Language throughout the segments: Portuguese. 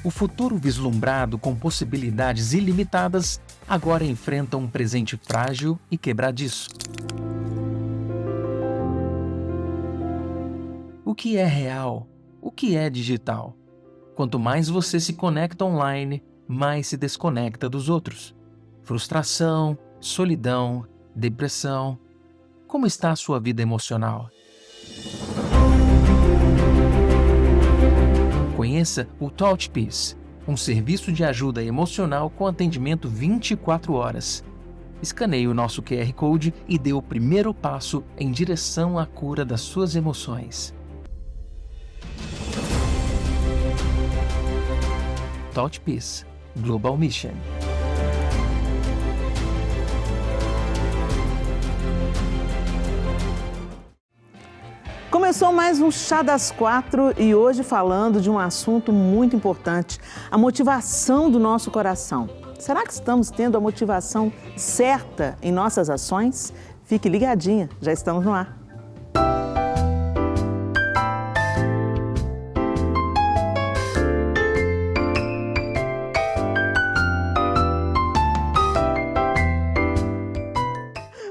O futuro vislumbrado com possibilidades ilimitadas agora enfrenta um presente frágil e quebradiço. O que é real? O que é digital? Quanto mais você se conecta online, mais se desconecta dos outros. Frustração, solidão, depressão. Como está a sua vida emocional? Conheça o TouchPeace, um serviço de ajuda emocional com atendimento 24 horas. Escaneie o nosso QR Code e dê o primeiro passo em direção à cura das suas emoções. TouchPeace Global Mission. Começou mais um Chá das Quatro e hoje falando de um assunto muito importante, a motivação do nosso coração. Será que estamos tendo a motivação certa em nossas ações? Fique ligadinha, já estamos no ar.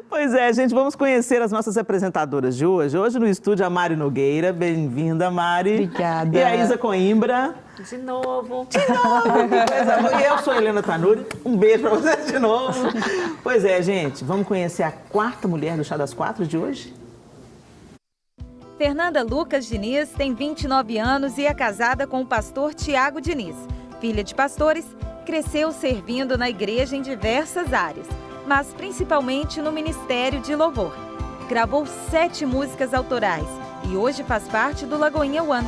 Pois é, gente, vamos conhecer as nossas apresentadoras de hoje. Hoje no estúdio a Mari Nogueira. Bem-vinda, Mari. Obrigada. E a Isa Coimbra. De novo. De novo, que coisa boa. E eu sou a Helena Tanuri. Um beijo pra vocês de novo. Pois é, gente, vamos conhecer a quarta mulher do Chá das Quatro de hoje? Fernanda Lucas Diniz tem 29 anos e é casada com o pastor Tiago Diniz. Filha de pastores, cresceu servindo na igreja em diversas áreas, mas principalmente no Ministério de Louvor. Gravou 7 músicas autorais e hoje faz parte do Lagoinha One.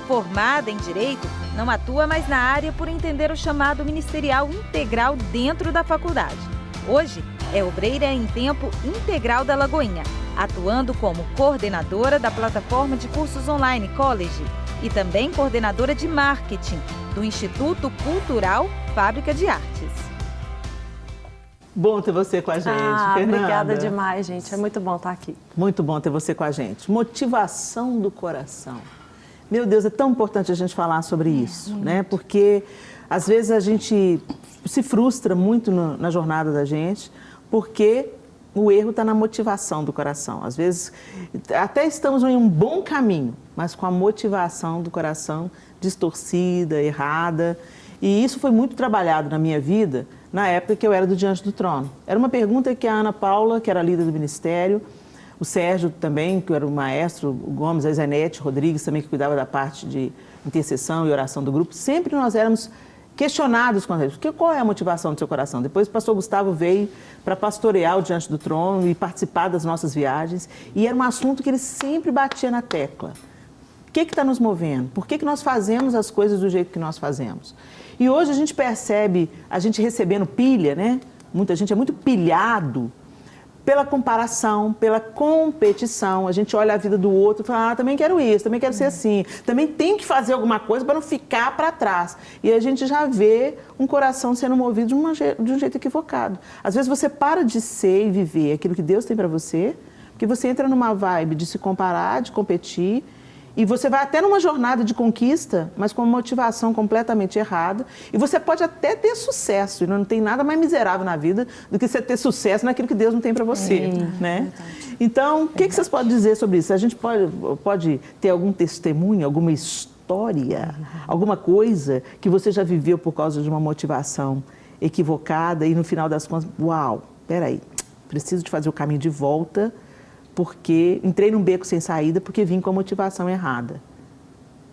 Formada em Direito, não atua mais na área por entender o chamado ministerial integral dentro da faculdade. Hoje, é obreira em tempo integral da Lagoinha, atuando como coordenadora da plataforma de cursos online College e também coordenadora de marketing do Instituto Cultural Fábrica de Artes. Bom ter você com a gente, Fernanda. Obrigada demais, gente. É muito bom estar aqui. Muito bom ter você com a gente. Motivação do coração. Meu Deus, é tão importante a gente falar sobre isso, né? Porque às vezes a gente se frustra muito na jornada da gente, porque o erro está na motivação do coração. Às vezes até estamos em um bom caminho, mas com a motivação do coração distorcida, errada. E isso foi muito trabalhado na minha vida na época que eu era do Diante do Trono. Era uma pergunta que a Ana Paula, que era líder do ministério, o Sérgio também, que era o maestro, o Gomes, a Zanete Rodrigues também, que cuidava da parte de intercessão e oração do grupo, sempre nós éramos questionados com eles. Qual é a motivação do seu coração? Depois o pastor Gustavo veio para pastorear o Diante do Trono e participar das nossas viagens, e era um assunto que ele sempre batia na tecla. O que está nos movendo? Por que nós fazemos as coisas do jeito que nós fazemos? E hoje a gente percebe, a gente recebendo pilha, né? Muita gente é muito pilhado pela comparação, pela competição. A gente olha a vida do outro e fala, também quero isso, também quero ser assim. Também tem que fazer alguma coisa para não ficar para trás. E a gente já vê um coração sendo movido de um jeito equivocado. Às vezes você para de ser e viver aquilo que Deus tem para você, porque você entra numa vibe de se comparar, de competir, e você vai até numa jornada de conquista, mas com uma motivação completamente errada. E você pode até ter sucesso, e não tem nada mais miserável na vida do que você ter sucesso naquilo que Deus não tem para você, né? Então, o que vocês podem dizer sobre isso? A gente pode ter algum testemunho, alguma história, alguma coisa que você já viveu por causa de uma motivação equivocada e no final das contas, uau, peraí, preciso de fazer o caminho de volta, porque entrei num beco sem saída porque vim com a motivação errada.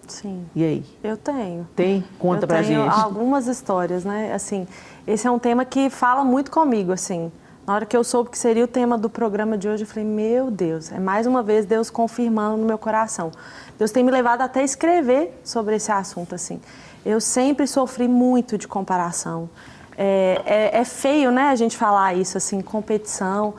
Sim. E aí? Eu tenho. Tem? Conta pra gente. Eu tenho algumas histórias, né? Assim, esse é um tema que fala muito comigo, assim. Na hora que eu soube que seria o tema do programa de hoje, eu falei, meu Deus, é mais uma vez Deus confirmando no meu coração. Deus tem me levado até a escrever sobre esse assunto, assim. Eu sempre sofri muito de comparação. É feio, né, a gente falar isso, assim, competição.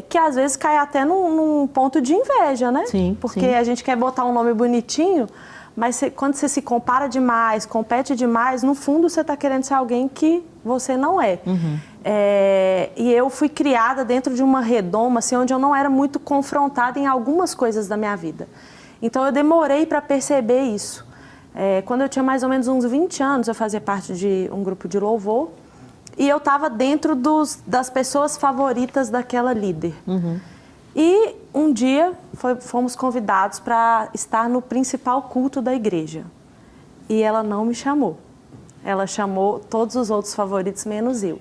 Que às vezes cai até num ponto de inveja, né? Sim, porque a gente quer botar um nome bonitinho, mas quando você se compara demais, compete demais, no fundo você está querendo ser alguém que você não é. E eu fui criada dentro de uma redoma, assim, onde eu não era muito confrontada em algumas coisas da minha vida. Então eu demorei para perceber isso. Quando eu tinha mais ou menos uns 20 anos, eu fazia parte de um grupo de louvor e eu estava dentro das pessoas favoritas daquela líder. E um dia fomos convidados para estar no principal culto da igreja. E ela não me chamou. Ela chamou todos os outros favoritos, menos eu.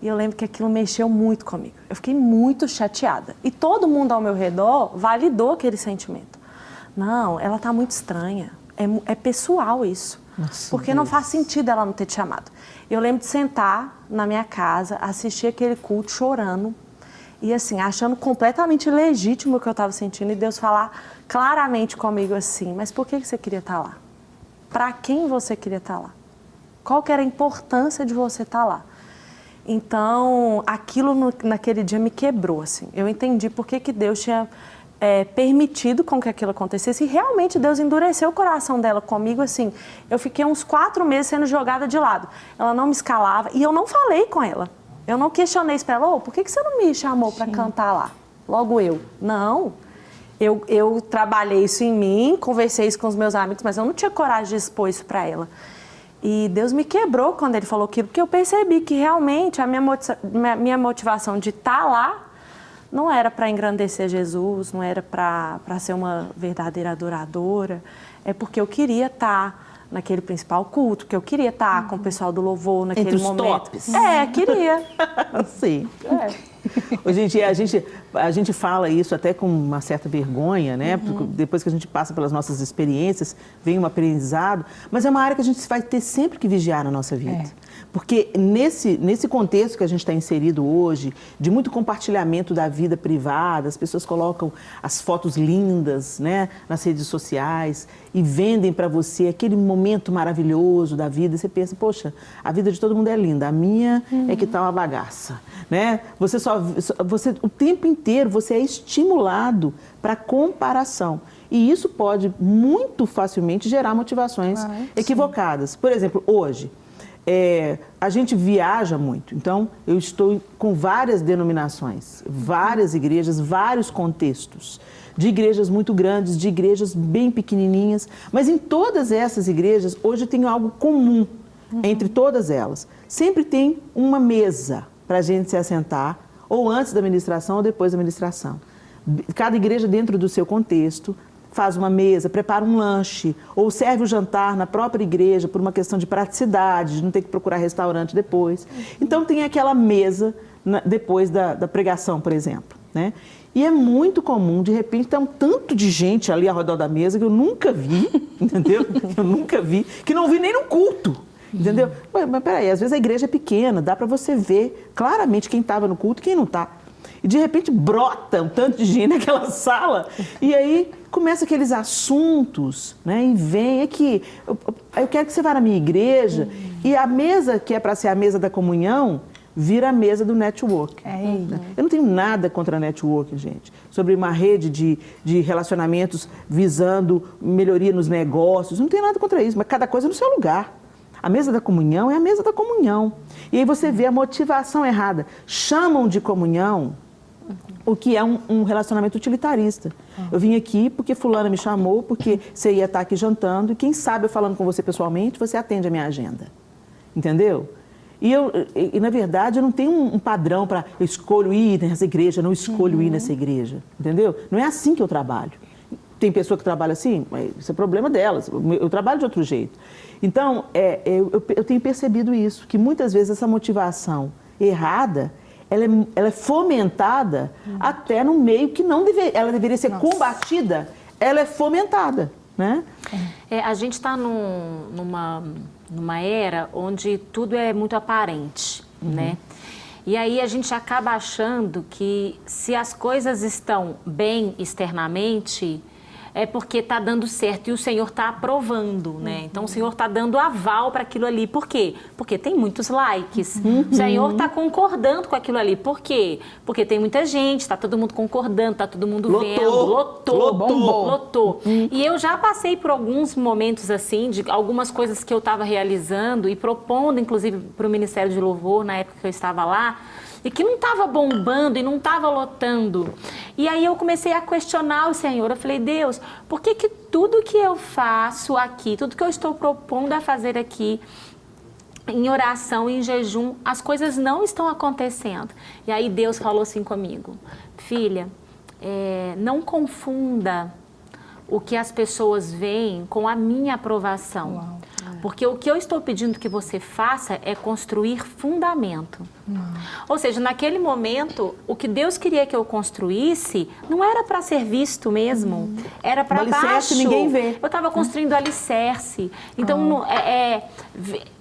E eu lembro que aquilo mexeu muito comigo. Eu fiquei muito chateada. E todo mundo ao meu redor validou aquele sentimento. Não, ela está muito estranha. É pessoal isso. Nossa, porque não faz sentido ela não ter te chamado. Eu lembro de sentar na minha casa, assistir aquele culto chorando. E assim, achando completamente legítimo o que eu estava sentindo. E Deus falar claramente comigo assim, mas por que você queria estar lá? Para quem você queria estar lá? Qual que era a importância de você estar lá? Então, aquilo naquele dia me quebrou, assim. Eu entendi por que Deus tinha permitido com que aquilo acontecesse. E realmente Deus endureceu o coração dela comigo, assim. Eu fiquei uns 4 meses sendo jogada de lado. Ela não me escalava e eu não falei com ela. Eu não questionei isso para ela, por que você não me chamou para cantar lá? Logo eu. Não. Eu trabalhei isso em mim, conversei isso com os meus amigos, mas eu não tinha coragem de expor isso para ela. E Deus me quebrou quando Ele falou aquilo, porque eu percebi que realmente a minha motivação de estar lá não era para engrandecer Jesus, não era para ser uma verdadeira adoradora, é porque eu queria estar naquele principal culto, que eu queria estar com o pessoal do louvor naquele Entre os momento. tops. Queria. Sim. Hoje a gente fala isso até com uma certa vergonha, né? Porque depois que a gente passa pelas nossas experiências, vem um aprendizado, mas é uma área que a gente vai ter sempre que vigiar na nossa vida. Porque nesse contexto que a gente está inserido hoje, de muito compartilhamento da vida privada, as pessoas colocam as fotos lindas, né, nas redes sociais e vendem para você aquele momento maravilhoso da vida. Você pensa, poxa, a vida de todo mundo é linda, a minha é que tá uma bagaça, né? Você o tempo inteiro você é estimulado para comparação. E isso pode muito facilmente gerar motivações equivocadas. Por exemplo, hoje, a gente viaja muito, então eu estou com várias denominações, várias igrejas, vários contextos, de igrejas muito grandes, de igrejas bem pequenininhas, mas em todas essas igrejas hoje tem algo comum entre todas elas. Sempre tem uma mesa para a gente se assentar, ou antes da ministração ou depois da ministração. Cada igreja dentro do seu contexto faz uma mesa, prepara um lanche ou serve o jantar na própria igreja por uma questão de praticidade, de não ter que procurar restaurante depois. Então tem aquela mesa depois da pregação, por exemplo, né? E é muito comum, de repente, ter um tanto de gente ali ao redor da mesa que eu nunca vi, entendeu? Eu nunca vi, que não vi nem no culto, entendeu? Mas peraí, às vezes a igreja é pequena, dá para você ver claramente quem estava no culto e quem não está. E de repente brota um tanto de gente naquela sala e aí começa aqueles assuntos, né? E vem aqui, eu quero que você vá na minha igreja e a mesa que é para ser a mesa da comunhão vira a mesa do network. Eu não tenho nada contra network, gente. Sobre uma rede de relacionamentos visando melhoria nos negócios, não tenho nada contra isso, mas cada coisa no seu lugar. A mesa da comunhão é a mesa da comunhão. E aí você vê a motivação errada. Chamam de comunhão o que é um relacionamento utilitarista. Eu vim aqui porque fulana me chamou, porque você ia estar aqui jantando, e quem sabe eu falando com você pessoalmente, você atende a minha agenda. Entendeu? E na verdade, eu não tenho um padrão para eu escolho ir nessa igreja, não escolho ir nessa igreja. Entendeu? Não é assim que eu trabalho. Tem pessoa que trabalha assim, mas isso é problema delas. Eu trabalho de outro jeito. Então, eu tenho percebido isso, que muitas vezes essa motivação errada, ela é fomentada até no meio que não ela deveria ser combatida, ela é fomentada, né? A gente está numa era onde tudo é muito aparente, né? E aí a gente acaba achando que se as coisas estão bem externamente, é porque está dando certo e o Senhor está aprovando, né? Então o Senhor está dando aval para aquilo ali. Por quê? Porque tem muitos likes. O Senhor está concordando com aquilo ali. Por quê? Porque tem muita gente, está todo mundo concordando, está todo mundo vendo. Lotou. E eu já passei por alguns momentos assim, de algumas coisas que eu estava realizando e propondo, inclusive, para o Ministério de Louvor, na época que eu estava lá, e que não estava bombando e não estava lotando. E aí eu comecei a questionar o Senhor. Eu falei, Deus, por que tudo que eu faço aqui, tudo que eu estou propondo a fazer aqui, em oração, em jejum, as coisas não estão acontecendo? E aí Deus falou assim comigo, filha, não confunda o que as pessoas veem com a minha aprovação. Uau. Porque o que eu estou pedindo que você faça é construir fundamento. Ou seja, naquele momento, o que Deus queria que eu construísse não era para ser visto mesmo, era para baixo. Ninguém vê. Eu estava construindo alicerce. Então,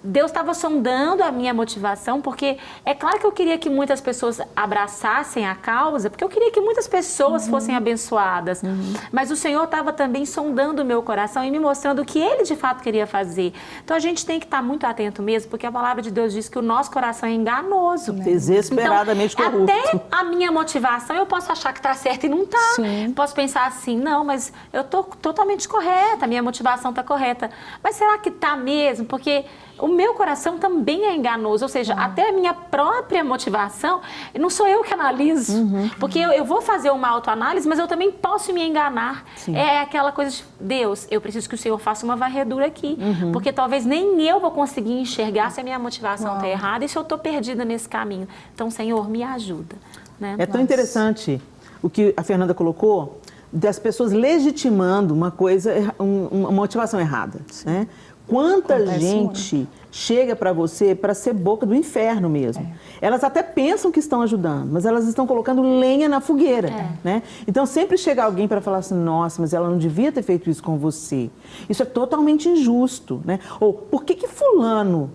Deus estava sondando a minha motivação, porque é claro que eu queria que muitas pessoas abraçassem a causa, porque eu queria que muitas pessoas fossem abençoadas. Mas o Senhor estava também sondando o meu coração e me mostrando o que Ele de fato queria fazer. Então, a gente tem que estar muito atento mesmo, porque a palavra de Deus diz que o nosso coração é enganoso. Desesperadamente corrupto. Até a minha motivação, eu posso achar que está certa e não está. Posso pensar assim, não, mas eu estou totalmente correta, a minha motivação está correta. Mas será que está mesmo? Porque o meu coração também é enganoso, ou seja, até a minha própria motivação, não sou eu que analiso, porque eu vou fazer uma autoanálise, mas eu também posso me enganar. É aquela coisa de, Deus, eu preciso que o Senhor faça uma varredura aqui, porque talvez nem eu vou conseguir enxergar se a minha motivação está errada e se eu estou perdida nesse caminho. Então, Senhor, me ajuda. Né? É tão interessante o que a Fernanda colocou, das pessoas legitimando uma coisa, uma motivação errada, né? Quanta gente chega para você para ser boca do inferno mesmo. Elas até pensam que estão ajudando, mas elas estão colocando lenha na fogueira, né? Então sempre chega alguém para falar assim, nossa, mas ela não devia ter feito isso com você. Isso é totalmente injusto, né? Ou por que fulano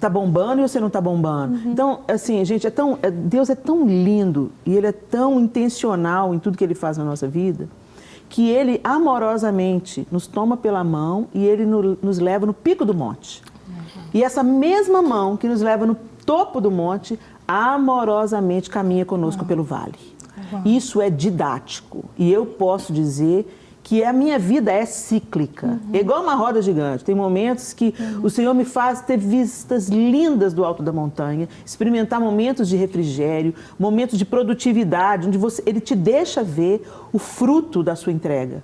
tá bombando e você não tá bombando? Então, assim, gente, Deus é tão lindo e Ele é tão intencional em tudo que Ele faz na nossa vida, que Ele amorosamente nos toma pela mão e Ele nos leva no pico do monte. E essa mesma mão que nos leva no topo do monte, amorosamente caminha conosco pelo vale. Isso é didático. E eu posso dizer que a minha vida é cíclica, é igual uma roda gigante. Tem momentos que o Senhor me faz ter vistas lindas do alto da montanha, experimentar momentos de refrigério, momentos de produtividade, onde Ele te deixa ver o fruto da sua entrega.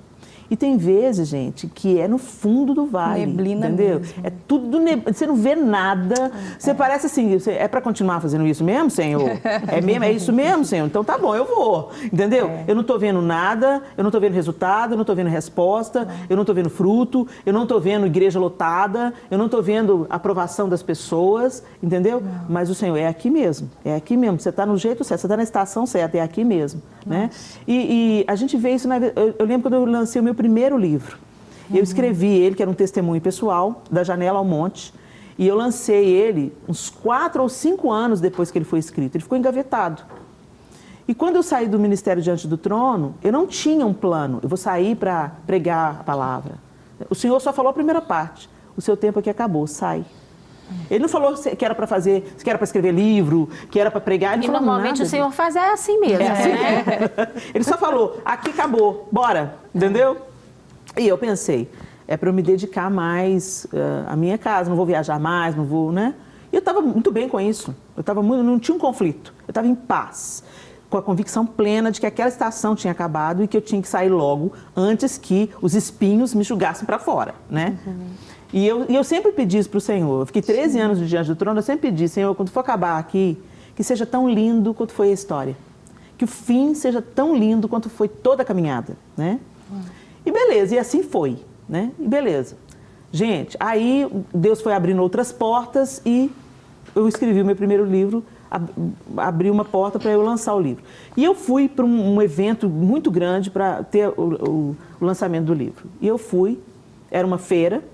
E tem vezes, gente, que é no fundo do vale, neblina entendeu? mesmo. É tudo você não vê nada. Você parece assim, é para continuar fazendo isso mesmo, Senhor? É isso mesmo, Senhor? Então tá bom, eu vou, entendeu? Eu não tô vendo nada, eu não tô vendo resultado, eu não tô vendo resposta, eu não tô vendo fruto, eu não tô vendo igreja lotada, eu não tô vendo aprovação das pessoas, entendeu? Mas o Senhor é aqui mesmo, você tá no jeito certo, você tá na estação certa, é aqui mesmo, né? E a gente vê isso, eu lembro quando eu lancei o meu primeiro livro. Eu escrevi ele, que era um testemunho pessoal, da janela ao monte, e eu lancei ele uns 4 ou 5 anos depois que ele foi escrito. Ele ficou engavetado. E quando eu saí do Ministério Diante do Trono, eu não tinha um plano. Eu vou sair para pregar a palavra. O Senhor só falou a primeira parte. O seu tempo aqui acabou, sai. Ele não falou que era para fazer, que era para escrever livro, que era para pregar. Ele E normalmente o Senhor faz assim mesmo. Ele só falou, aqui acabou, bora, entendeu? E eu pensei, é para eu me dedicar mais à minha casa, não vou viajar mais, não vou, né? E eu estava muito bem com isso, não tinha um conflito, eu estava em paz, com a convicção plena de que aquela estação tinha acabado e que eu tinha que sair logo, antes que os espinhos me jogassem para fora, né? E eu sempre pedi isso para o Senhor. Eu fiquei 13 anos diante do trono, eu sempre pedi, Senhor, quando for acabar aqui, que seja tão lindo quanto foi a história. Que o fim seja tão lindo quanto foi toda a caminhada, né? E beleza, e assim foi, né? E beleza. Gente, aí Deus foi abrindo outras portas e eu escrevi o meu primeiro livro, abri uma porta para eu lançar o livro. E eu fui para um evento muito grande para ter o lançamento do livro. E eu fui, era uma feira,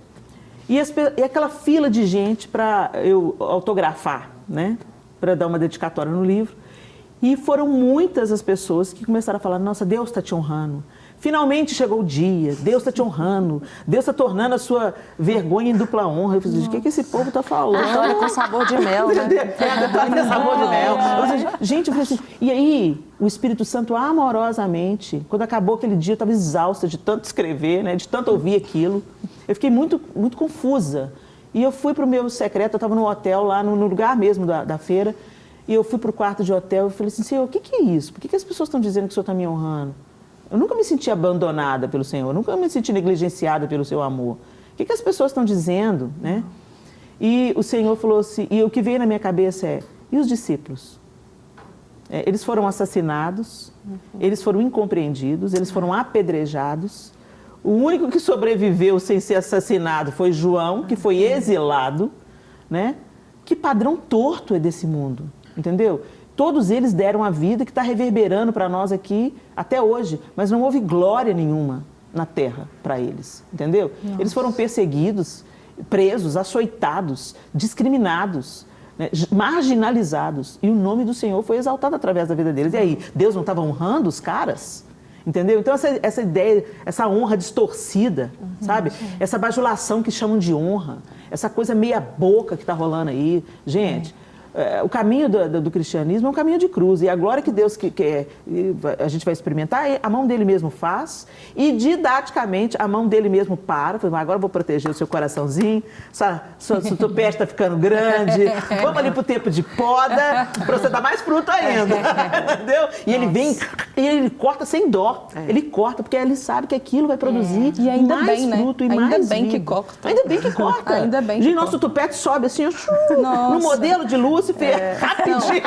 e aquela fila de gente para eu autografar, né? Para dar uma dedicatória no livro. E foram muitas as pessoas que começaram a falar, nossa, Deus está te honrando. Finalmente chegou o dia, Deus está te honrando, Deus está tornando a sua vergonha em dupla honra. Eu falei, o que esse povo está falando? Vitória com sabor de mel, né? Vitória com sabor de mel. Gente, eu falei assim, e aí o Espírito Santo amorosamente, quando acabou aquele dia, eu estava exausta de tanto escrever, né, de tanto ouvir aquilo. Eu fiquei muito, muito confusa. E eu fui para o meu secreto, eu estava no hotel lá, no lugar mesmo da feira, E eu fui para o quarto de hotel e falei assim, Senhor, o que é isso? Por que as pessoas estão dizendo que o Senhor está me honrando? Eu nunca me senti abandonada pelo Senhor, eu nunca me senti negligenciada pelo seu amor. O que as pessoas estão dizendo, né? E o Senhor falou assim, e o que veio na minha cabeça é, e os discípulos? Eles foram assassinados, eles foram incompreendidos, eles foram apedrejados. O único que sobreviveu sem ser assassinado foi João, que foi exilado, né? Que padrão torto é desse mundo, entendeu? Todos eles deram a vida que está reverberando para nós aqui até hoje, mas não houve glória nenhuma na terra para eles, entendeu? Nossa. Eles foram perseguidos, presos, açoitados, discriminados, né, marginalizados, e o nome do Senhor foi exaltado através da vida deles. E aí, Deus não estava honrando os caras? Entendeu? Então, essa ideia, essa honra distorcida, sabe? Essa bajulação que chamam de honra, essa coisa meia boca que está rolando aí. Gente, o caminho do cristianismo é um caminho de cruz. E a glória que Deus quer, a gente vai experimentar, a mão dele mesmo faz. E didaticamente, a mão dele mesmo para. Agora eu vou proteger o seu coraçãozinho. Sua tupete está ficando grande. Vamos ali para o tempo de poda, para você dar mais fruto ainda. Entendeu? E ele vem, e ele corta sem dó. Ele corta, porque ele sabe que aquilo vai produzir e ainda mais bem, fruto, né? e Ainda mais bem vida. que corta. Ainda bem que corta. Ainda bem que gente, nosso tupete sobe assim, no modelo de Lúcifer, rapidinho.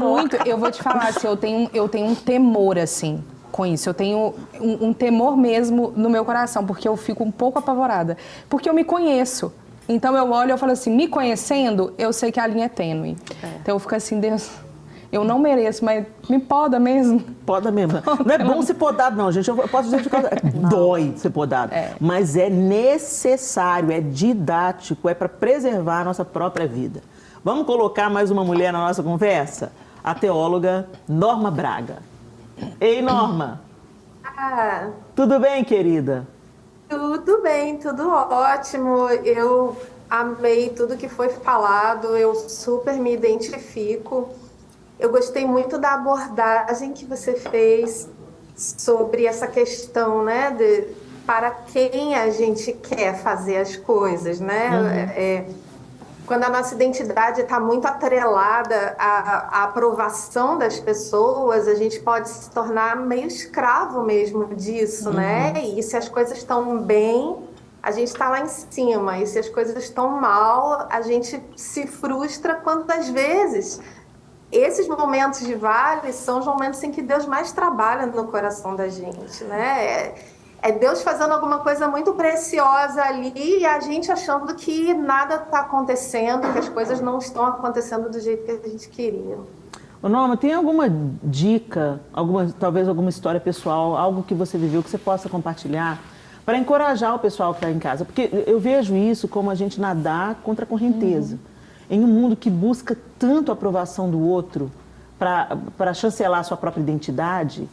Muito, eu vou te falar, assim, eu tenho um temor, assim, com isso. Eu tenho um temor mesmo no meu coração, porque eu fico um pouco apavorada. Porque eu me conheço. Então eu olho e eu falo assim, me conhecendo, eu sei que a linha é tênue. Então eu fico assim, Deus, eu não mereço, mas me poda mesmo. Poda mesmo. Não é bom ser podado, não, gente. Eu posso dizer que dói ser podado. Mas é necessário, é didático, é para preservar a nossa própria vida. Vamos colocar mais uma mulher na nossa conversa? A teóloga Norma Braga. Ei, Norma. Tudo bem, querida? Tudo bem, tudo ótimo. Eu amei tudo que foi falado, eu super me identifico. Eu gostei muito da abordagem que você fez sobre essa questão, né, de para quem a gente quer fazer as coisas, né? Quando a nossa identidade está muito atrelada à aprovação das pessoas, a gente pode se tornar meio escravo mesmo disso, né? E se as coisas estão bem, a gente está lá em cima. E se as coisas estão mal, a gente se frustra quando, às vezes, esses momentos de vale são os momentos em que Deus mais trabalha no coração da gente, né? É Deus fazendo alguma coisa muito preciosa ali e a gente achando que nada está acontecendo, que as coisas não estão acontecendo do jeito que a gente queria. Ô Norma, tem alguma dica, talvez alguma história pessoal, algo que você viveu que você possa compartilhar para encorajar o pessoal que está em casa? Porque eu vejo isso como a gente nadar contra a correnteza. Em um mundo que busca tanto a aprovação do outro para chancelar a sua própria identidade,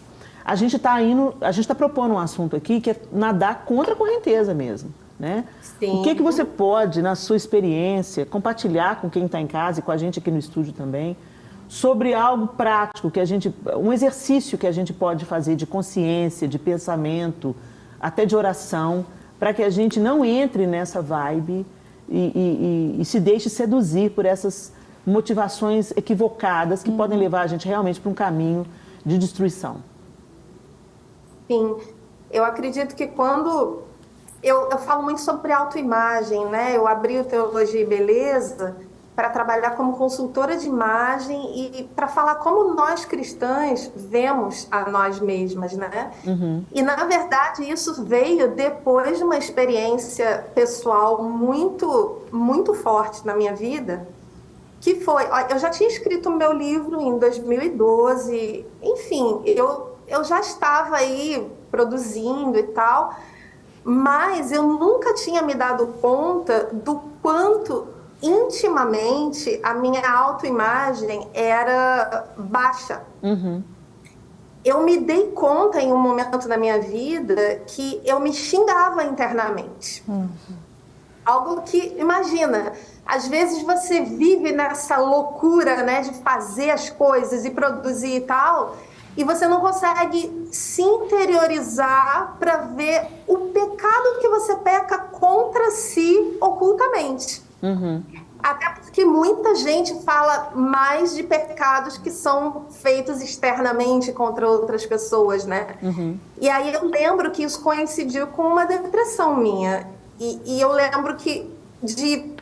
a gente está propondo um assunto aqui que é nadar contra a correnteza mesmo, né? Sim. O que você pode, na sua experiência, compartilhar com quem está em casa e com a gente aqui no estúdio também, sobre algo prático, um exercício que a gente pode fazer de consciência, de pensamento, até de oração, para que a gente não entre nessa vibe e se deixe seduzir por essas motivações equivocadas que podem levar a gente realmente para um caminho de destruição. Sim, eu acredito que quando... Eu falo muito sobre autoimagem, né? Eu abri o Teologia e Beleza para trabalhar como consultora de imagem e para falar como nós cristãs vemos a nós mesmas, né? E, na verdade, isso veio depois de uma experiência pessoal muito, muito forte na minha vida, que foi... Eu já tinha escrito o meu livro em 2012, enfim, eu já estava aí produzindo e tal, mas eu nunca tinha me dado conta do quanto intimamente a minha autoimagem era baixa. Eu me dei conta em um momento da minha vida que eu me xingava internamente. Algo que, imagina, às vezes você vive nessa loucura, né, de fazer as coisas e produzir e tal, e você não consegue se interiorizar para ver o pecado que você peca contra si ocultamente. Até porque muita gente fala mais de pecados que são feitos externamente contra outras pessoas, né? E aí eu lembro que isso coincidiu com uma depressão minha. E eu lembro que de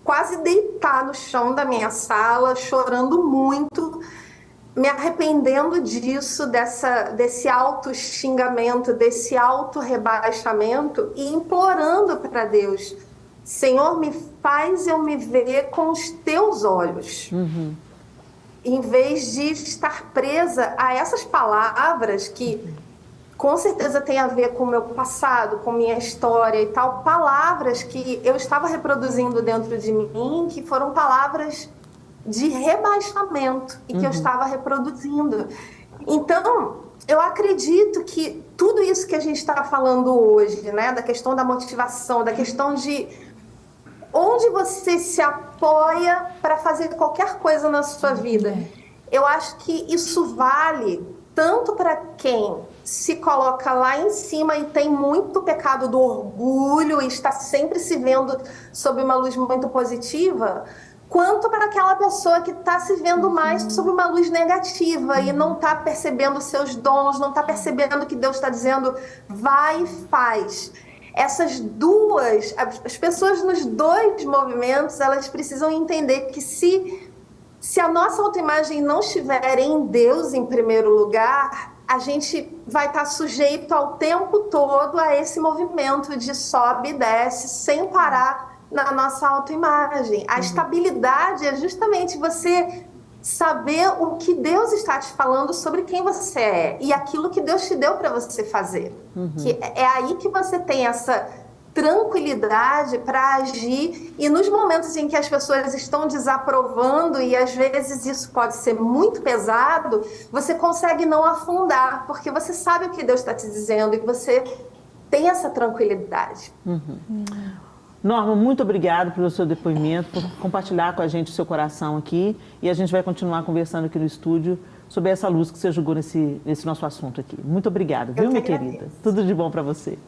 quase deitar no chão da minha sala, chorando muito, me arrependendo disso, desse auto-xingamento, desse auto-rebaixamento e implorando para Deus: Senhor, me faz eu me ver com os teus olhos. Em vez de estar presa a essas palavras que com certeza tem a ver com o meu passado, com minha história e tal, palavras que eu estava reproduzindo dentro de mim, que foram palavras de rebaixamento e que eu estava reproduzindo. Então, eu acredito que tudo isso que a gente está falando hoje, né, da questão da motivação, da questão de onde você se apoia para fazer qualquer coisa na sua vida, eu acho que isso vale tanto para quem se coloca lá em cima e tem muito pecado do orgulho e está sempre se vendo sob uma luz muito positiva, quanto para aquela pessoa que está se vendo mais sob uma luz negativa e não está percebendo seus dons, não está percebendo que Deus está dizendo, vai e faz. Essas duas, as pessoas nos dois movimentos, elas precisam entender que se a nossa autoimagem não estiver em Deus em primeiro lugar, a gente vai estar sujeito ao tempo todo a esse movimento de sobe e desce, sem parar na nossa autoimagem. A estabilidade é justamente você saber o que Deus está te falando sobre quem você é e aquilo que Deus te deu para você fazer. Que é aí que você tem essa tranquilidade para agir, e nos momentos em que as pessoas estão desaprovando, e às vezes isso pode ser muito pesado, você consegue não afundar, porque você sabe o que Deus está te dizendo e você tem essa tranquilidade. Norma, muito obrigada pelo seu depoimento, por compartilhar com a gente o seu coração aqui, e a gente vai continuar conversando aqui no estúdio sobre essa luz que você jogou nesse nosso assunto aqui. Muito obrigada, viu, minha querida? Tudo de bom para você.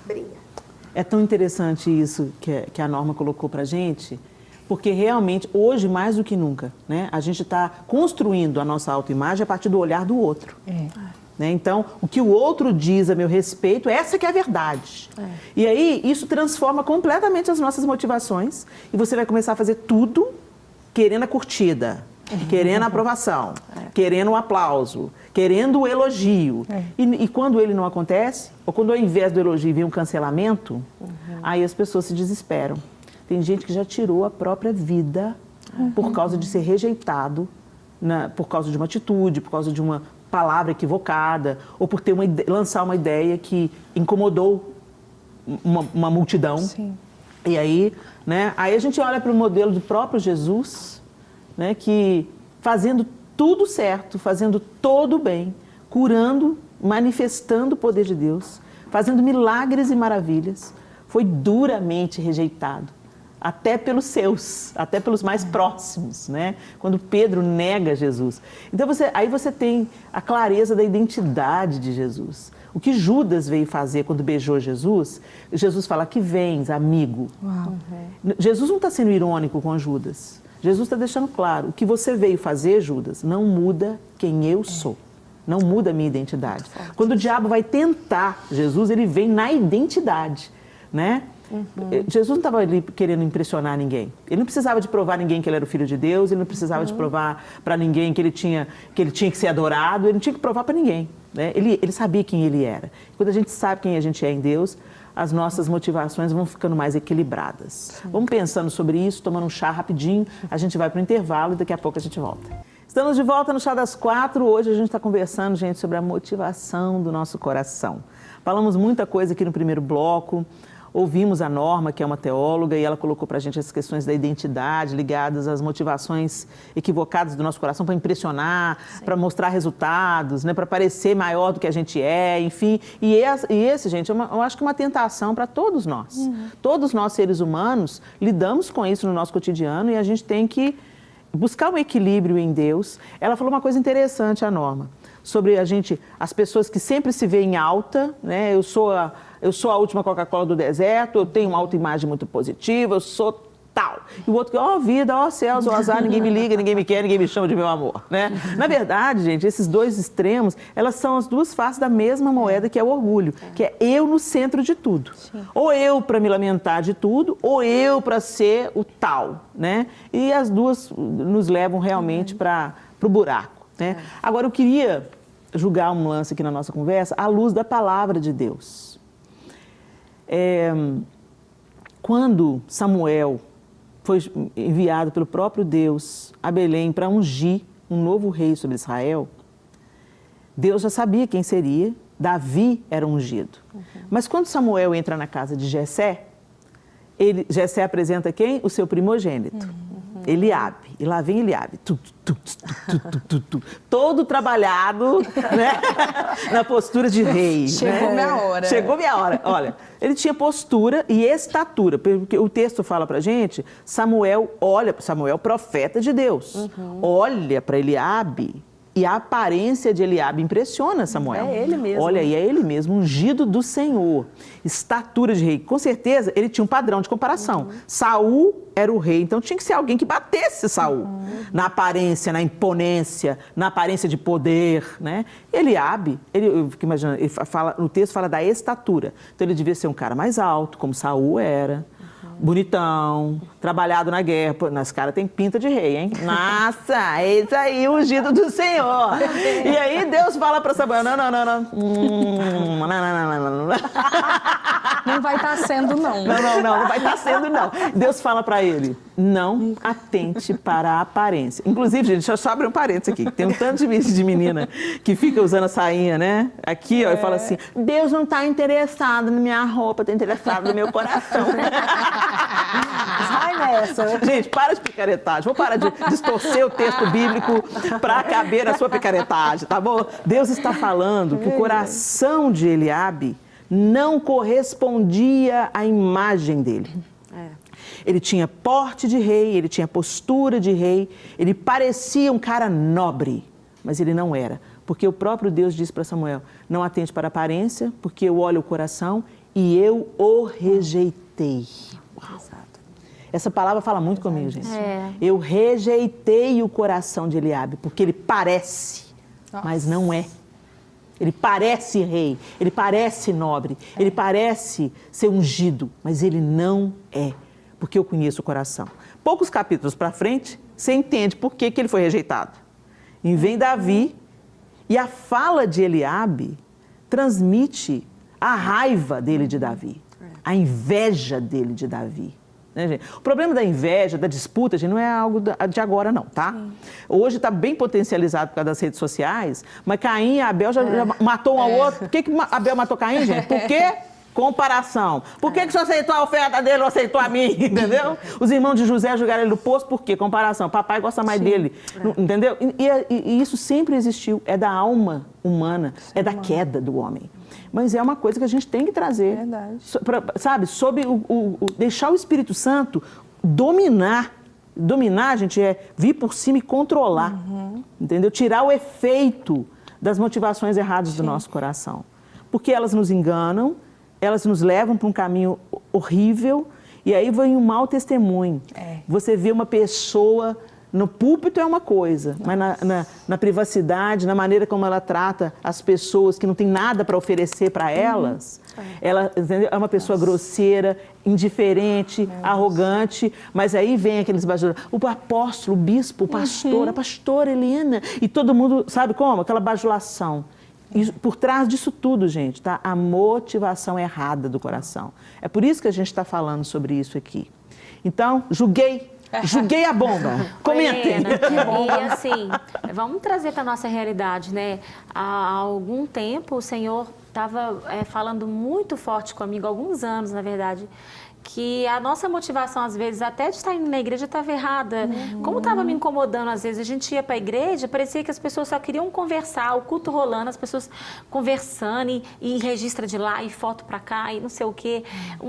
Obrigada. É tão interessante isso que a Norma colocou para a gente, porque realmente, hoje, mais do que nunca, né, a gente está construindo a nossa autoimagem a partir do olhar do outro. Né? Então, o que o outro diz a meu respeito, essa que é a verdade. E aí, isso transforma completamente as nossas motivações, e você vai começar a fazer tudo querendo a curtida, querendo a aprovação, querendo o aplauso, querendo o elogio. E quando ele não acontece, ou quando ao invés do elogio vem um cancelamento, aí as pessoas se desesperam. Tem gente que já tirou a própria vida por causa de ser rejeitado, por causa de uma atitude, por causa de uma palavra equivocada, ou por ter lançar uma ideia que incomodou uma multidão. E aí, né, aí a gente olha para o modelo do próprio Jesus, né, que fazendo tudo certo, fazendo todo bem, curando, manifestando o poder de Deus, fazendo milagres e maravilhas, foi duramente rejeitado, até pelos seus, até pelos mais próximos, né? Quando Pedro nega Jesus. Então aí você tem a clareza da identidade de Jesus. O que Judas veio fazer quando beijou Jesus, Jesus fala, que vens, amigo. Jesus não está sendo irônico com Judas. Jesus está deixando claro, o que você veio fazer, Judas, não muda quem eu sou. Não muda a minha identidade. Quando o diabo vai tentar Jesus, ele vem na identidade, né? Jesus não estava ali querendo impressionar ninguém. Ele não precisava de provar a ninguém que ele era o Filho de Deus, ele não precisava de provar para ninguém que ele tinha que ser adorado, ele não tinha que provar para ninguém, né? Ele sabia quem ele era. Quando a gente sabe quem a gente é em Deus, as nossas motivações vão ficando mais equilibradas. Vamos pensando sobre isso, tomando um chá rapidinho, a gente vai para o intervalo e daqui a pouco a gente volta. Estamos de volta no Chá das 4. Hoje a gente está conversando, gente, sobre a motivação do nosso coração. Falamos muita coisa aqui no primeiro bloco. Ouvimos a Norma, que é uma teóloga, e ela colocou para a gente as questões da identidade ligadas às motivações equivocadas do nosso coração para impressionar, para mostrar resultados, né, para parecer maior do que a gente é, enfim. E esse, gente, eu acho que é uma tentação para todos nós. Todos nós, seres humanos, lidamos com isso no nosso cotidiano e a gente tem que buscar um equilíbrio em Deus. Ela falou uma coisa interessante, a Norma, sobre as pessoas que sempre se veem alta, né? Eu sou a última Coca-Cola do deserto, eu tenho uma autoimagem muito positiva, eu sou tal. E o outro, ó vida, ó céus, ó azar, ninguém me liga, ninguém me quer, ninguém me chama de meu amor, né? Na verdade, gente, esses dois extremos, elas são as duas faces da mesma moeda, que é o orgulho, que é eu no centro de tudo. Ou eu para me lamentar de tudo, ou eu para ser o tal, né? E as duas nos levam realmente para o buraco, né? Agora, eu queria julgar um lance aqui na nossa conversa à luz da palavra de Deus. Quando Samuel foi enviado pelo próprio Deus a Belém para ungir um novo rei sobre Israel, Deus já sabia quem seria, Davi era ungido. Mas quando Samuel entra na casa de Jessé, Jessé apresenta quem? O seu primogênito, Eliabe. E lá vem Eliabe, todo trabalhado, né? Na postura de rei. Chegou minha hora. Chegou minha hora. Olha, ele tinha postura e estatura, porque o texto fala pra gente, Samuel, profeta de Deus, olha para Eliabe. E a aparência de Eliabe impressiona Samuel. É ele mesmo. Olha, e é ele mesmo, ungido do Senhor. Estatura de rei. Com certeza, ele tinha um padrão de comparação. Saul era o rei, então tinha que ser alguém que batesse Saul. Na aparência, na imponência, na aparência de poder, né? Eliabe, eu fico imaginando, o texto fala da estatura. Então ele devia ser um cara mais alto, como Saul era. Bonitão, trabalhado na guerra. Pô, nas caras tem pinta de rei, hein? Nossa, é isso aí, o ungido do Senhor. E aí Deus fala para Samuel, não. Não vai estar sendo, não. Não vai estar sendo, não. Deus fala para ele, não atente para a aparência. Inclusive, gente, deixa eu só abrir um parênteses aqui. Tem um tanto de menina que fica usando a sainha, né? Aqui, ó, e fala assim, Deus não está interessado na minha roupa, está interessado no meu coração. Vai nessa. Gente, para de picaretagem. Vou parar de distorcer o texto bíblico para caber na sua picaretagem, tá bom? Deus está falando que o coração de Eliabe não correspondia à imagem dele. Ele tinha porte de rei, ele tinha postura de rei, ele parecia um cara nobre, mas ele não era. Porque o próprio Deus disse para Samuel, não atente para a aparência, porque eu olho o coração e eu o rejeitei. Uau. Essa palavra fala muito comigo, gente. Eu rejeitei o coração de Eliabe, porque ele parece, mas não é. Ele parece rei, ele parece nobre, ele parece ser ungido, mas ele não é, porque eu conheço o coração. Poucos capítulos para frente, você entende por que ele foi rejeitado. E vem Davi, e a fala de Eliabe transmite a raiva dele de Davi, a inveja dele de Davi. Né, gente? O problema da inveja, da disputa, gente, não é algo de agora não, tá? Hoje está bem potencializado por causa das redes sociais, mas Caim e Abel já matou um ao outro. Por que Abel matou Caim, gente? Por quê? Comparação. Por que você aceitou a oferta dele ou aceitou a minha? Entendeu? Os irmãos de José jogaram ele no poço, por quê? Comparação. Papai gosta mais dele. Entendeu? E isso sempre existiu. É da alma humana, é da queda do homem. Mas é uma coisa que a gente tem que trazer. Verdade. Sabe? Sob deixar o Espírito Santo dominar. Dominar, gente, é vir por cima e controlar. Entendeu? Tirar o efeito das motivações erradas do nosso coração. Porque elas nos enganam, elas nos levam para um caminho horrível e aí vem um mau testemunho. Você vê uma pessoa, no púlpito é uma coisa, mas na privacidade, na maneira como ela trata as pessoas que não tem nada para oferecer para elas, ela é uma pessoa grosseira, indiferente, arrogante, mas aí vem aqueles bajuladores, o apóstolo, o bispo, o pastor, a pastora Helena, e todo mundo, sabe como? Aquela bajulação. E por trás disso tudo, gente, tá a motivação errada do coração. É por isso que a gente está falando sobre isso aqui. Então, julguei a bomba. Comentem. Helena, e assim, vamos trazer para a nossa realidade, né? Há algum tempo o Senhor estava falando muito forte comigo, há alguns anos, na verdade, que a nossa motivação, às vezes, até de estar indo na igreja estava errada. Como estava me incomodando, às vezes, a gente ia para a igreja, parecia que as pessoas só queriam conversar, o culto rolando, as pessoas conversando e registra de lá, e foto para cá, e não sei o quê.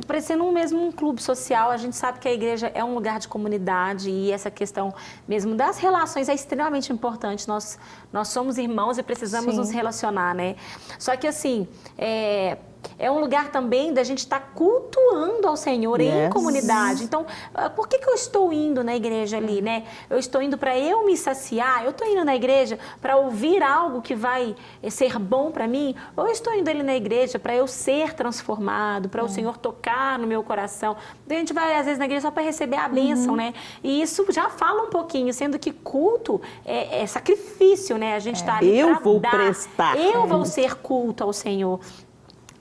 Parecendo mesmo um clube social. A gente sabe que a igreja é um lugar de comunidade e essa questão mesmo das relações é extremamente importante. Nós somos irmãos e precisamos nos relacionar, né? Só que, assim, é um lugar também da gente estar cultuando ao Senhor em comunidade. Então, por que eu estou indo na igreja ali, né? Eu estou indo para eu me saciar, eu estou indo na igreja para ouvir algo que vai ser bom para mim, ou eu estou indo ali na igreja para eu ser transformado, para o Senhor tocar no meu coração. A gente vai, às vezes, na igreja só para receber a bênção, né? E isso já fala um pouquinho, sendo que culto é sacrifício, né? A gente está ali eu vou dar. prestar. Eu vou ser culto ao Senhor.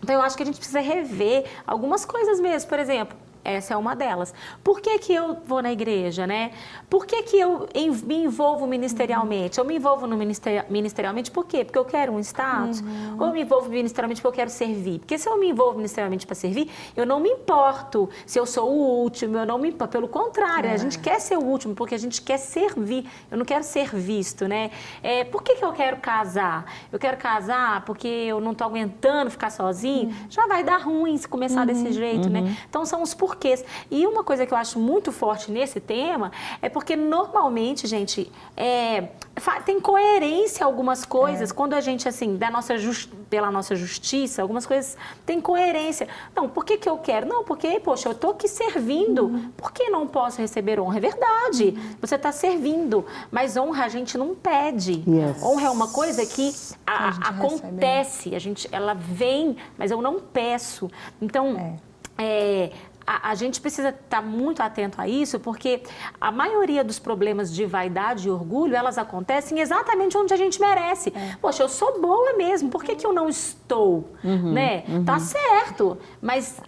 Então, eu acho que a gente precisa rever algumas coisas mesmo. Por exemplo, essa é uma delas. Por que eu vou na igreja, né? Por que eu me envolvo ministerialmente? Eu me envolvo no ministerialmente por quê? Porque eu quero um status? Ou eu me envolvo ministerialmente porque eu quero servir? Porque se eu me envolvo ministerialmente para servir, eu não me importo se eu sou o último, eu não me importo. Pelo contrário, a gente quer ser o último porque a gente quer servir. Eu não quero ser visto, né? Por que eu quero casar? Eu quero casar porque eu não estou aguentando ficar sozinho. Já vai dar ruim se começar desse jeito, né? Então, são os porquês. E uma coisa que eu acho muito forte nesse tema é porque normalmente, gente, tem coerência algumas coisas. Quando a gente, assim, pela nossa justiça, algumas coisas têm coerência. Não, por que eu quero? Não, porque, poxa, eu estou aqui servindo. Por que não posso receber honra? É verdade, você está servindo, mas honra a gente não pede. Honra é uma coisa que acontece, ela vem, mas eu não peço. Então, a gente precisa estar muito atento a isso, porque a maioria dos problemas de vaidade e orgulho, elas acontecem exatamente onde a gente merece. Poxa, eu sou boa mesmo, por que eu não estou? Né? Tá certo, mas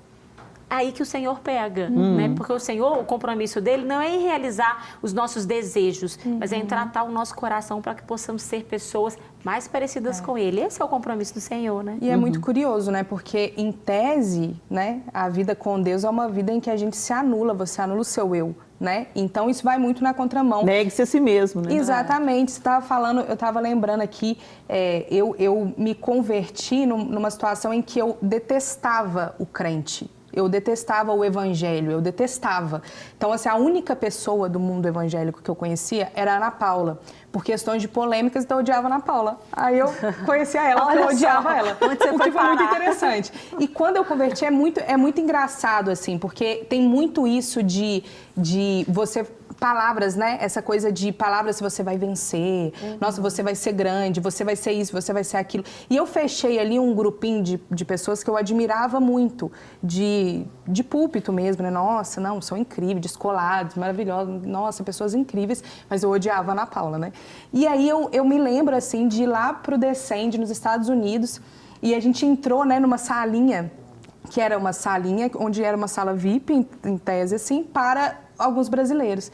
aí que o Senhor pega, né? Porque o Senhor, o compromisso dele não é em realizar os nossos desejos, mas é em tratar o nosso coração para que possamos ser pessoas mais parecidas com ele. Esse é o compromisso do Senhor, né? E é muito curioso, né? Porque, em tese, né, a vida com Deus é uma vida em que a gente se anula, você anula o seu eu, né? Então, isso vai muito na contramão. Negue-se a si mesmo, né? Exatamente. Você estava falando, eu estava lembrando aqui, eu me converti numa situação em que eu detestava o crente. Eu detestava o evangelho, eu detestava. Então, assim, a única pessoa do mundo evangélico que eu conhecia era a Ana Paula. Por questões de polêmicas, então eu odiava a Ana Paula. Aí eu conhecia ela, porque eu odiava ela. O que foi muito interessante. E quando eu converti, é muito engraçado, assim, porque tem muito isso de você... Palavras, né? Essa coisa de palavras, você vai vencer, nossa, você vai ser grande, você vai ser isso, você vai ser aquilo. E eu fechei ali um grupinho de pessoas que eu admirava muito, de púlpito mesmo, né? Nossa, não, são incríveis, descolados, maravilhosos, nossa, pessoas incríveis, mas eu odiava a Ana Paula, né? E aí eu me lembro, assim, de ir lá pro Descende, nos Estados Unidos, e a gente entrou, né, numa salinha, que era uma salinha, onde era uma sala VIP, em tese, assim, para alguns brasileiros.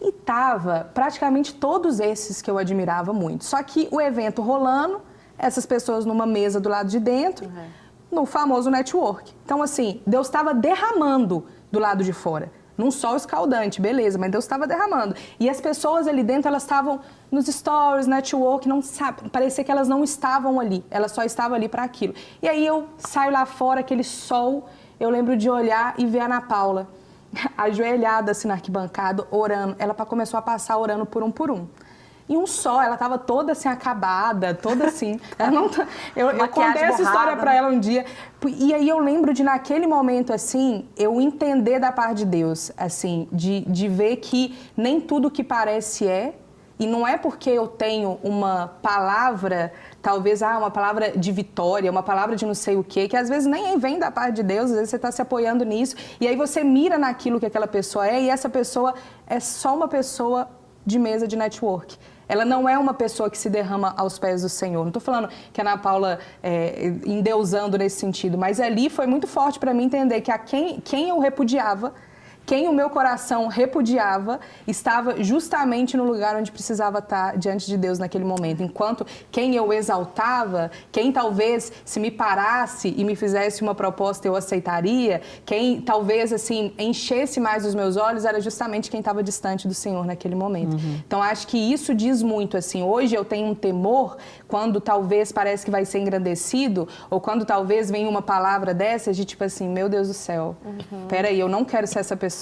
E tava praticamente todos esses que eu admirava muito. Só que o evento rolando, essas pessoas numa mesa do lado de dentro, no famoso network. Então, assim, Deus estava derramando do lado de fora. Num sol escaldante, beleza, mas Deus estava derramando. E as pessoas ali dentro, elas estavam nos stories, network, não sabe, parecia que elas não estavam ali. Elas só estavam ali para aquilo. E aí eu saio lá fora, aquele sol, eu lembro de olhar e ver a Ana Paula ajoelhada assim na arquibancada, orando. Ela começou a passar orando por um. E um só, ela tava toda assim, acabada, toda assim. Ela não eu contei essa história para ela um dia. E aí eu lembro de, naquele momento, assim, eu entender da parte de Deus, assim, de ver que nem tudo que parece é. E não é porque eu tenho uma palavra, talvez uma palavra de vitória, uma palavra de não sei o quê, que às vezes nem vem da parte de Deus, às vezes você está se apoiando nisso, e aí você mira naquilo que aquela pessoa é, e essa pessoa é só uma pessoa de mesa de network. Ela não é uma pessoa que se derrama aos pés do Senhor. Não estou falando que a Ana Paula endeusando nesse sentido, mas ali foi muito forte para mim entender que quem eu repudiava, quem o meu coração repudiava, estava justamente no lugar onde precisava estar diante de Deus naquele momento. Enquanto quem eu exaltava, quem talvez se me parasse e me fizesse uma proposta eu aceitaria, quem talvez assim enchesse mais os meus olhos, era justamente quem estava distante do Senhor naquele momento. Então acho que isso diz muito, assim, hoje eu tenho um temor quando talvez parece que vai ser engrandecido, ou quando talvez vem uma palavra dessas de tipo assim, meu Deus do céu, peraí, eu não quero ser essa pessoa.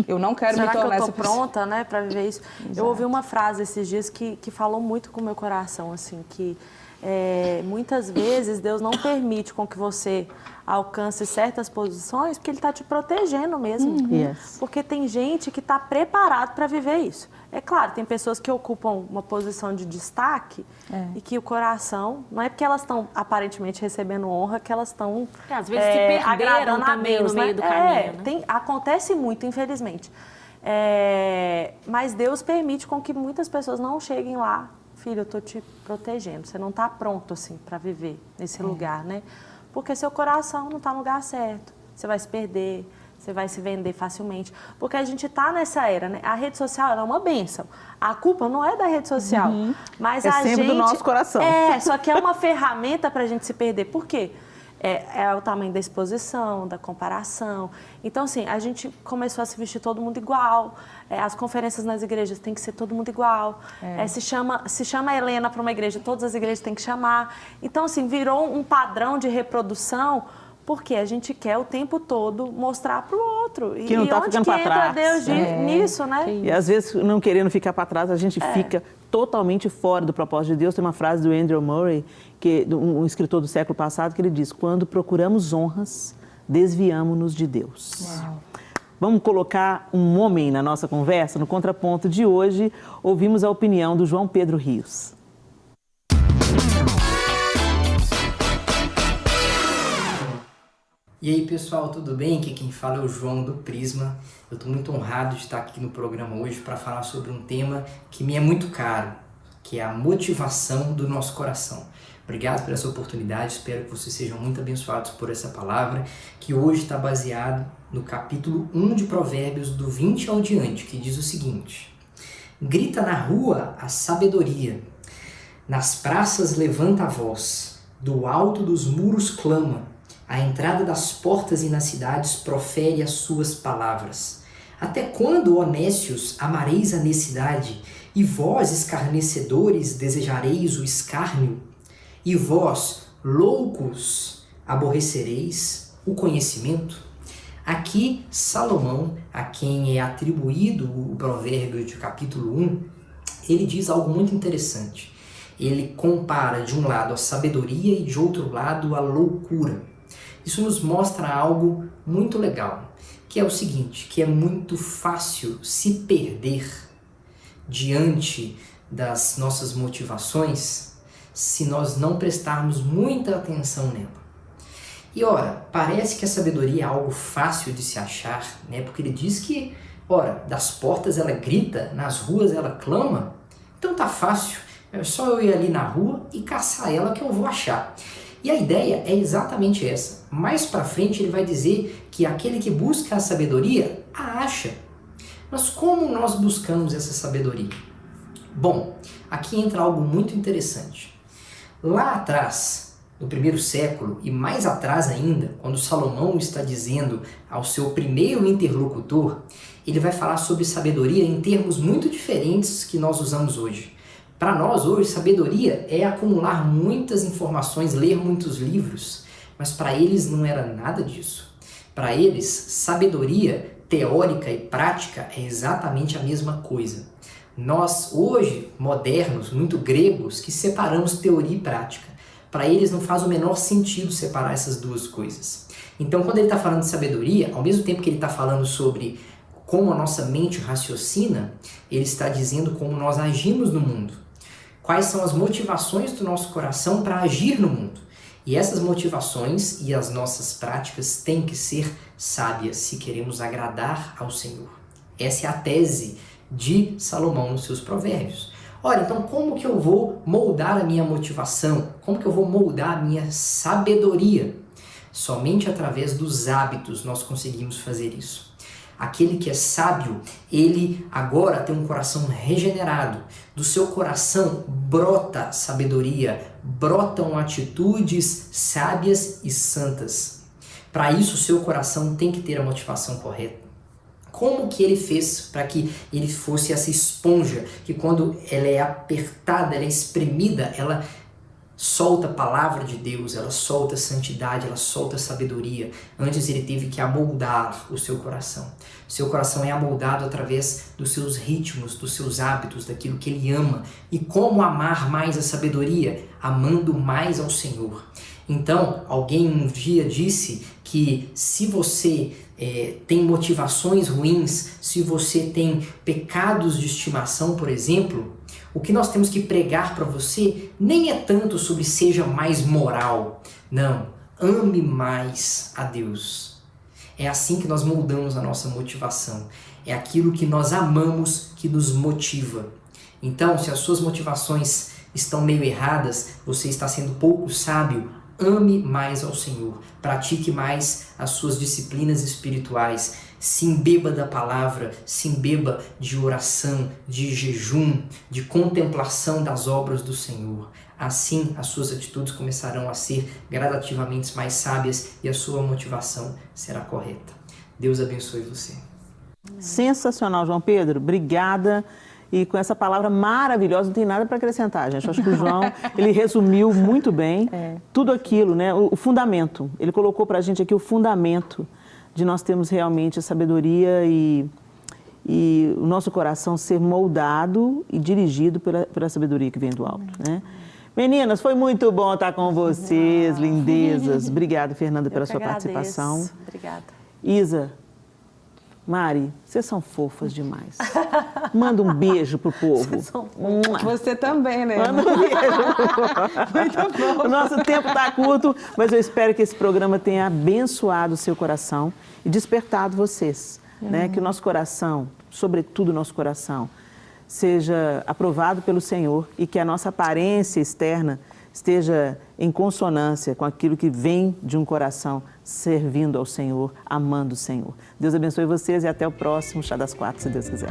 Eu não quero me tornar essa pessoa. Será que eu tô pronta, né, para viver isso? Exato. Eu ouvi uma frase esses dias que falou muito com o meu coração, assim, que muitas vezes Deus não permite com que você alcance certas posições porque Ele está te protegendo mesmo. Yes. Porque tem gente que está preparado para viver isso. É claro, tem pessoas que ocupam uma posição de destaque e que o coração, não é porque elas estão aparentemente recebendo honra que elas estão Às vezes se perderam agradando a também Deus, no meio do caminho. Né? Acontece muito, infelizmente. Mas Deus permite com que muitas pessoas não cheguem lá. Filho, eu estou te protegendo. Você não está pronto assim para viver nesse lugar, né? Porque seu coração não está no lugar certo. Você vai se perder, você vai se vender facilmente. Porque a gente está nessa era, né? A rede social ela é uma bênção. A culpa não é da rede social, mas a sempre do nosso coração. Só que é uma ferramenta para a gente se perder. Por quê? É o tamanho da exposição, da comparação. Então, assim, a gente começou a se vestir todo mundo igual. As conferências nas igrejas tem que ser todo mundo igual. Se chama Helena para uma igreja, todas as igrejas têm que chamar. Então, assim, virou um padrão de reprodução, porque a gente quer o tempo todo mostrar para o outro. Que não está ficando para trás. Deus nisso, né? E às vezes, não querendo ficar para trás, a gente fica totalmente fora do propósito de Deus. Tem uma frase do Andrew Murray, um escritor do século passado, que ele diz: quando procuramos honras, desviamo-nos de Deus. Uau. Vamos colocar um homem na nossa conversa? No contraponto de hoje, ouvimos a opinião do João Pedro Rios. E aí pessoal, tudo bem? Aqui quem fala é o João do Prisma. Eu estou muito honrado de estar aqui no programa hoje para falar sobre um tema que me é muito caro, que é a motivação do nosso coração. Obrigado por essa oportunidade, espero que vocês sejam muito abençoados por essa palavra, que hoje está baseado no capítulo 1 de Provérbios, do 20 ao diante, que diz o seguinte: grita na rua a sabedoria, nas praças levanta a voz, do alto dos muros clama, à entrada das portas e nas cidades profere as suas palavras. Até quando, ó nécios, amareis a necessidade, e vós, escarnecedores, desejareis o escárnio? E vós, loucos, aborrecereis o conhecimento? Aqui, Salomão, a quem é atribuído o provérbio de capítulo 1, ele diz algo muito interessante. Ele compara de um lado a sabedoria e de outro lado a loucura. Isso nos mostra algo muito legal, que é o seguinte, que é muito fácil se perder diante das nossas motivações se nós não prestarmos muita atenção nela. E ora, parece que a sabedoria é algo fácil de se achar, né? Porque ele diz que, ora, das portas ela grita, nas ruas ela clama, então tá fácil, é só eu ir ali na rua e caçar ela que eu vou achar. E a ideia é exatamente essa. Mais para frente ele vai dizer que aquele que busca a sabedoria a acha. Mas como nós buscamos essa sabedoria? Bom, aqui entra algo muito interessante. Lá atrás, no primeiro século, e mais atrás ainda, quando Salomão está dizendo ao seu primeiro interlocutor, ele vai falar sobre sabedoria em termos muito diferentes que nós usamos hoje. Para nós hoje, sabedoria é acumular muitas informações, ler muitos livros, mas para eles não era nada disso. Para eles, sabedoria teórica e prática é exatamente a mesma coisa. Nós, hoje, modernos, muito gregos, que separamos teoria e prática. Para eles não faz o menor sentido separar essas duas coisas. Então, quando ele está falando de sabedoria, ao mesmo tempo que ele está falando sobre como a nossa mente raciocina, ele está dizendo como nós agimos no mundo. Quais são as motivações do nosso coração para agir no mundo. E essas motivações e as nossas práticas têm que ser sábias se queremos agradar ao Senhor. Essa é a tese de Salomão nos seus provérbios. Ora, então como que eu vou moldar a minha motivação? Como que eu vou moldar a minha sabedoria? Somente através dos hábitos nós conseguimos fazer isso. Aquele que é sábio, ele agora tem um coração regenerado. Do seu coração brota sabedoria, brotam atitudes sábias e santas. Para isso, o seu coração tem que ter a motivação correta. Como que ele fez para que ele fosse essa esponja, que quando ela é apertada, ela é espremida, ela solta a palavra de Deus, ela solta a santidade, ela solta a sabedoria. Antes ele teve que amoldar o seu coração. Seu coração é amoldado através dos seus ritmos, dos seus hábitos, daquilo que ele ama. E como amar mais a sabedoria? Amando mais ao Senhor. Então, alguém um dia disse que se você tem motivações ruins, se você tem pecados de estimação, por exemplo, o que nós temos que pregar para você nem é tanto sobre seja mais moral. Não, ame mais a Deus. É assim que nós moldamos a nossa motivação. É aquilo que nós amamos que nos motiva. Então, se as suas motivações estão meio erradas, você está sendo pouco sábio, ame mais ao Senhor. Pratique mais as suas disciplinas espirituais. Se embeba da palavra, se embeba de oração, de jejum, de contemplação das obras do Senhor. Assim, as suas atitudes começarão a ser gradativamente mais sábias e a sua motivação será correta. Deus abençoe você. Sensacional, João Pedro. Obrigada. E com essa palavra maravilhosa, não tem nada para acrescentar, gente. Eu acho que o João, ele resumiu muito bem tudo aquilo, né? O fundamento. Ele colocou para a gente aqui o fundamento de nós termos realmente a sabedoria e o nosso coração ser moldado e dirigido pela sabedoria que vem do alto, né? Meninas, foi muito bom estar com vocês, lindezas. Obrigada, Fernanda, pela sua participação. Obrigada. Isa, Mari, vocês são fofas demais. Manda um beijo pro povo. Você também, né? Manda um beijo pro povo. Muito bom. O nosso tempo está curto, mas eu espero que esse programa tenha abençoado o seu coração e despertado vocês, né? Que o nosso coração, sobretudo o nosso coração, seja aprovado pelo Senhor e que a nossa aparência externa esteja em consonância com aquilo que vem de um coração servindo ao Senhor, amando o Senhor. Deus abençoe vocês e até o próximo Chá das Quatro, se Deus quiser.